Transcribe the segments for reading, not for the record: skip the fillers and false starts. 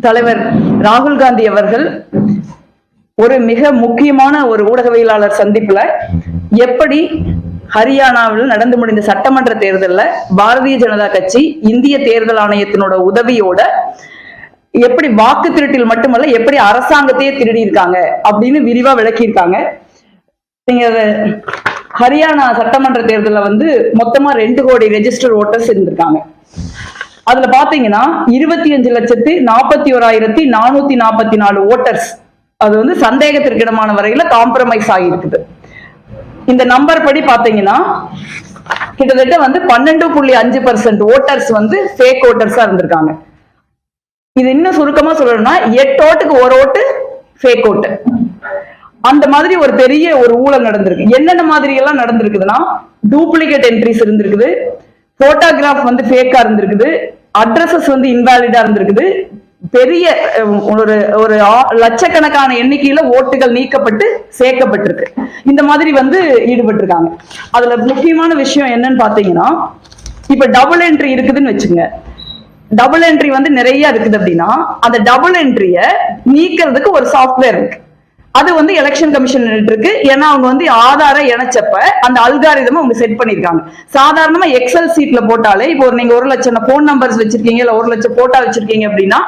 தலைவர் ராகுல் காந்தி அவர்கள் ஒரு மிக முக்கியமான ஒரு ஊடகவியலாளர் சந்திப்புல எப்படி ஹரியானாவில் நடந்து முடிந்த சட்டமன்ற தேர்தலில் பாரதிய ஜனதா கட்சி இந்திய தேர்தல் ஆணையத்தினோட உதவியோட எப்படி வாக்கு திருட்டில் மட்டுமல்ல எப்படி அரசாங்கத்தையே திருடி இருக்காங்க அப்படின்னு விரிவா விளக்கியிருக்காங்க. நீங்க ஹரியானா சட்டமன்ற தேர்தலில் வந்து மொத்தமா 2 கோடி ரெஜிஸ்டர் ஓட்டர்ஸ் இருந்திருக்காங்க. அதுல பாத்தீங்கன்னா 25,41,444 ஓட்டர்ஸ் அது வந்து சந்தேகத்திற்கிடமான வரையில காம்ப்ரமைஸ் ஆகியிருக்குது. இந்த நம்பர் படி பாத்தீங்கன்னா கிட்டத்தட்ட வந்து 12.5% ஓட்டர்ஸ் வந்து ஃபேக் ஓட்டர்ஸா இருந்திருக்காங்க. இது இன்னும் சுருக்கமா சொல்லணும்னா 8 ஓட்டுக்கு 1 ஓட்டு ஃபேக் ஓட்டு. அந்த மாதிரி ஒரு பெரிய ஒரு ஊழல் நடந்திருக்கு. என்னென்ன மாதிரி எல்லாம் நடந்திருக்குதுன்னா டூப்ளிகேட் என்ட்ரிஸ் இருந்திருக்குது, போட்டோகிராஃப் வந்து ஃபேக்கா இருந்திருக்குது, அட்ரஸஸ் வந்து இன்வாலிடா இருந்திருக்குது, பெரிய ஒரு லட்சக்கணக்கான எண்ணிக்கையில ஓட்டுகள் நீக்கப்பட்டு சேர்க்கப்பட்டிருக்கு. இந்த மாதிரி வந்து ஈடுபட்டிருக்காங்க. அதுல முக்கியமான விஷயம் என்னன்னு பாத்தீங்கன்னா இப்ப டபுள் என்ட்ரி இருக்குதுன்னு வச்சுங்க. டபுள் என்ட்ரி வந்து நிறைய இருக்குது அப்படின்னா அந்த டபுள் என்ட்ரிய நீக்கிறதுக்கு ஒரு சாஃப்ட்வேர் இருக்கு. அது வந்து எலெக்ஷன் கமிஷன் இருக்கு. ஏன்னா அவங்க வந்து ஆதார இணைச்சப்ப அந்த அல்காரிதம் அவங்க செட் பண்ணிருக்காங்க. சாதாரணமா எக்ஸல் சீட்ல போட்டாலே இப்போ நீங்க 1 லட்சம் போன் நம்பர்ஸ் வச்சிருக்கீங்க இல்ல 1 லட்சம் போட்டோ வச்சிருக்கீங்க அப்படின்னா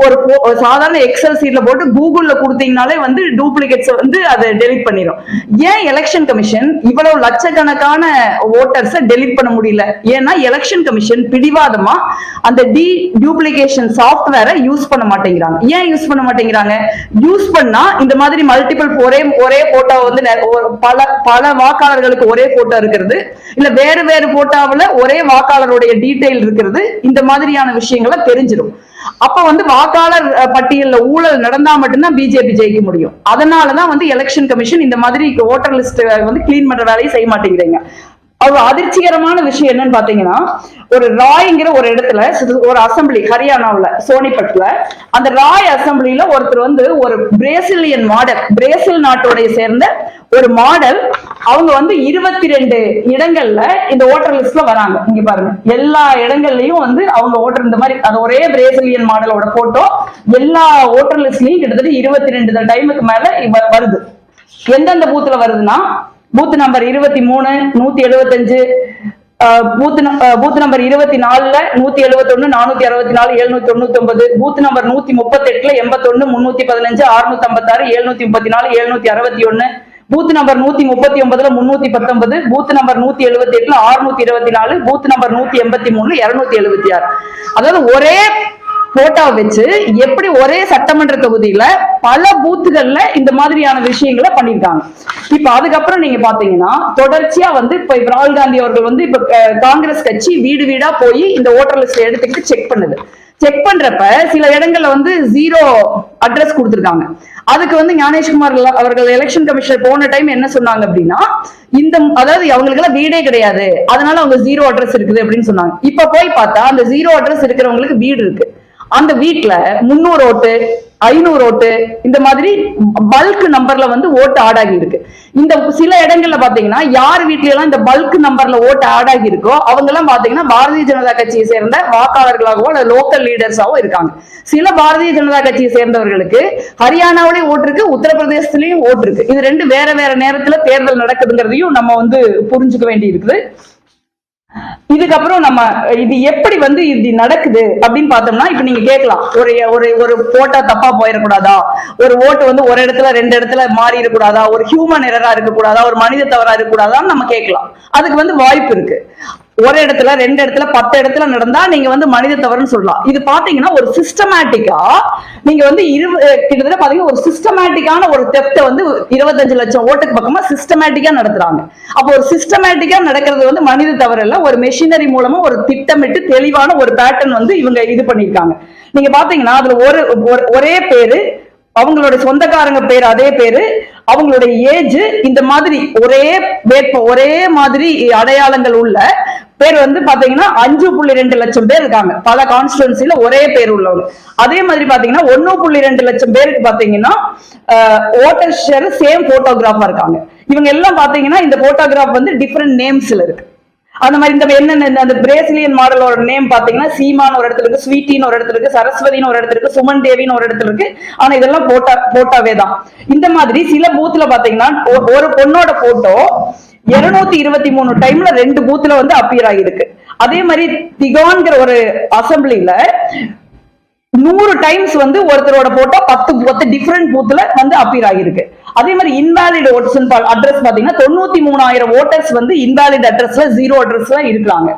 ஒரு சாதாரண எக்ஸல் சீட்ல போட்டு கூகுள்ல கொடுத்தீங்கனாலே வந்து டூப்ளிகேட்ஸ் வந்து அதை டெலிட் பண்ணிடும். ஏன் எலெக்ஷன் கமிஷன் இவ்வளவு லட்சக்கணக்கான ஓட்டர்ஸை டெலிட் பண்ண முடியல? ஏன்னா எலெக்ஷன் கமிஷன் பிடிவாதமா அந்த டூப்ளிகேஷன் சாஃப்ட்வேரை யூஸ் பண்ண மாட்டேங்கிறாங்க. ஏன் யூஸ் பண்ண மாட்டேங்கிறாங்க? யூஸ் பண்ணா இந்த மாதிரி மல்டிபிள் ஒரே போட்டோ வந்து பல வாக்காளர்களுக்கு ஒரே போட்டோ இருக்கிறது, இல்ல வேறு போட்டோவில் ஒரே வாக்காளருடைய டீடைல் இருக்கிறது, இந்த மாதிரியான விஷயங்களை தெரிஞ்சிடும். அப்ப வந்து வாக்காளர் பட்டியல்ல ஊழல் நடந்தா மட்டும்தான் பிஜேபி ஜெயிக்க முடியும். அதனாலதான் வந்து எலெக்ஷன் கமிஷன் இந்த மாதிரி ஓட்டர் லிஸ்ட் வந்து கிளீன் பண்ற வேலையை செய்ய மாட்டேங்கிறீங்க. ஒரு அதிர்ச்சிகரமான விஷயம் என்னன்னு பாத்தீங்கன்னா ஒரு ராய்ங்கிற ஒரு இடத்துல ஒரு அசம்பிளி ஹரியானாவில் சோனிபட்ல அந்த ராய் அசம்பிளில ஒருத்தர் வந்து ஒரு பிரேசிலியன் மாடல், பிரேசில் நாட்டோடைய சேர்ந்த ஒரு மாடல், அவங்க வந்து 22 இடங்கள்ல இந்த ஓட்டர் லிஸ்ட்ல வராங்க. இங்க பாருங்க, எல்லா இடங்கள்லயும் வந்து அவங்க ஓட்டர் இந்த மாதிரி அது ஒரே பிரேசிலியன் மாடலோட போட்டோ எல்லா ஓட்டர் லிஸ்ட்லயும் கிட்டத்தட்ட 22 டைமுக்கு மேல வருது. எந்தெந்த பூத்துல வருதுன்னா பூத் நம்பர் 23, 175, பூத் நம்பர் 24ல 171, 464, 799, பூத் நம்பர் 138ல 81, 315, 656, 734, 761, பூத் நம்பர் 139ல 319, பூத் நம்பர் 178ல 624, பூத் நம்பர் 183ல 276. அதாவது ஒரே போட்டோ வச்சு எப்படி ஒரே சட்டமன்ற தொகுதியில பல பூத்துகள்ல இந்த மாதிரியான விஷயங்களை பண்ணிருக்காங்க. இப்ப அதுக்கப்புறம் நீங்க பாத்தீங்கன்னா தொடர்ச்சியா வந்து இப்ப ராகுல் காந்தி அவர்கள் வந்து இப்ப காங்கிரஸ் கட்சி வீடு வீடா போய் இந்த ஓட்டர் லிஸ்ட் எடுத்துக்கிட்டு செக் பண்ணுது. செக் பண்றப்ப சில இடங்கள்ல வந்து 0 அட்ரஸ் கொடுத்திருக்காங்க. அதுக்கு வந்து ஞானேஷ்குமார் அவர்கள் எலெக்ஷன் கமிஷனர் போன டைம் என்ன சொன்னாங்க அப்படின்னா அதாவது அவங்களுக்கு எல்லாம் வீடே கிடையாது, அதனால அவங்க 0 அட்ரஸ் இருக்குது அப்படின்னு சொன்னாங்க. இப்ப போய் பார்த்தா அந்த 0 அட்ரஸ் இருக்கிறவங்களுக்கு வீடு இருக்கு. அந்த வீட்டுல 300 ஓட்டு 500 ஓட்டு இந்த மாதிரி பல்க் நம்பர்ல வந்து ஓட்டு ஆட் ஆகி இருக்கு. இந்த சில இடங்கள்ல பாத்தீங்கன்னா யார் வீட்ல எல்லாம் இந்த பல்க் நம்பர்ல ஓட்டு ஆட் ஆகி இருக்கோ அவங்க எல்லாம் பாத்தீங்கன்னா பாரதிய ஜனதா கட்சியை சேர்ந்த வாக்காளர்களாகவோ அல்ல லோக்கல் லீடர்ஸாவோ இருக்காங்க. சில பாரதிய ஜனதா கட்சியை சேர்ந்தவர்களுக்கு ஹரியானாவிலேயும் ஓட்டு இருக்கு, உத்தரப்பிரதேசத்திலையும் ஓட்டு இருக்கு. இது 2 வேற நேரத்துல தேர்தல் நடக்குதுங்கிறதையும் நம்ம வந்து புரிஞ்சுக்க வேண்டி இருக்குது. இதுக்கப்புறம் நம்ம இது எப்படி வந்து இது நடக்குது அப்படின்னு பார்த்தோம்னா இப்ப நீங்க கேட்கலாம், ஒரு போட்டோ தப்பா போயிடக்கூடாதா, ஒரு ஓட்டு வந்து ஒரு இடத்துல 2 இடத்துல மாறி இருக்கக்கூடாதா, ஒரு ஹியூமன் எரரா இருக்கக்கூடாதா, ஒரு மனித தவறா இருக்கக்கூடாதான்னு நம்ம கேட்கலாம். அதுக்கு வந்து வாய்ப்பு இருக்கு. ஒரு இடத்துல 2 இடத்துல 10 இடத்துல நடந்தா நீங்க வந்து மனித தவறுன்னு சொல்லலாம். இது பாத்தீங்கன்னா ஒரு சிஸ்டமேட்டிக்கா நீங்க வந்து கிட்டத்தட்ட பாத்தீங்கன்னா ஒரு சிஸ்டமேட்டிக்கான ஒரு தெஃப்ட வந்து 25 லட்சம் ஓட்டுக்கு பக்கமா சிஸ்டமேட்டிக்கா நடத்துறாங்க. அப்போ ஒரு சிஸ்டமேட்டிக்கா நடக்கிறது வந்து மனித தவறு இல்ல, ஒரு மெஷினரி மூலமா ஒரு திட்டமிட்டு தெளிவான ஒரு பேட்டர்ன் வந்து இவங்க இது பண்ணிருக்காங்க. நீங்க பாத்தீங்கன்னா அதுல ஒரே பேரு, அவங்களோட சொந்தக்காரங்க பேர் அதே பேரு, அவங்களுடைய ஏஜ் இந்த மாதிரி ஒரே மாதிரி அடையாளங்கள் உள்ள பேர் வந்து பாத்தீங்கன்னா 5.2 லட்சம் பேர் இருக்காங்க. பல கான்ஸ்டிட்யூன்சில ஒரே பேர் உள்ளவங்க. அதே மாதிரி பாத்தீங்கன்னா 1.2 லட்சம் பேருக்கு பாத்தீங்கன்னா ஓட்டர் ஷேர் சேம் போட்டோகிராஃபா இருக்காங்க. இவங்க எல்லாம் பாத்தீங்கன்னா இந்த போட்டோகிராஃப் வந்து டிஃபரெண்ட் நேம்ஸ்ல இருக்கு. அந்த மாதிரி இந்த என்னென்ன அந்த பிரேசிலியன் மாடலோட நேம் பாத்தீங்கன்னா சீமான் ஒரு இடத்துல இருக்கு, ஸ்வீட்டின்னு ஒரு இடத்துல இருக்கு, சரஸ்வதினு ஒரு இடத்துல இருக்கு, சுமன் தேவின்னு ஒரு இடத்துல இருக்கு. ஆனா இதெல்லாம் போட்டாவே தான். இந்த மாதிரி சில பூத்துல பாத்தீங்கன்னா ஒரு பொண்ணோட போட்டோ 223 டைம்ல 2 பூத்துல வந்து அப்பியர் ஆகிருக்கு. அதே மாதிரி திகான்கிற ஒரு அசம்பிளில 100 டைம்ஸ் வந்து ஒருத்தரோட போட்டோ 10 டிஃபரெண்ட் பூத்துல வந்து அப்பியர் ஆகிருக்கு. அதே மாதிரி இன்வாலிட் ஓட்ஸ் அட்ரஸ் பாத்தீங்கன்னா 93,000 ஓட்டர்ஸ் வந்து இன்வாலிட் அட்ரஸ்ல 0 அட்ரஸ்ல இருக்காங்க.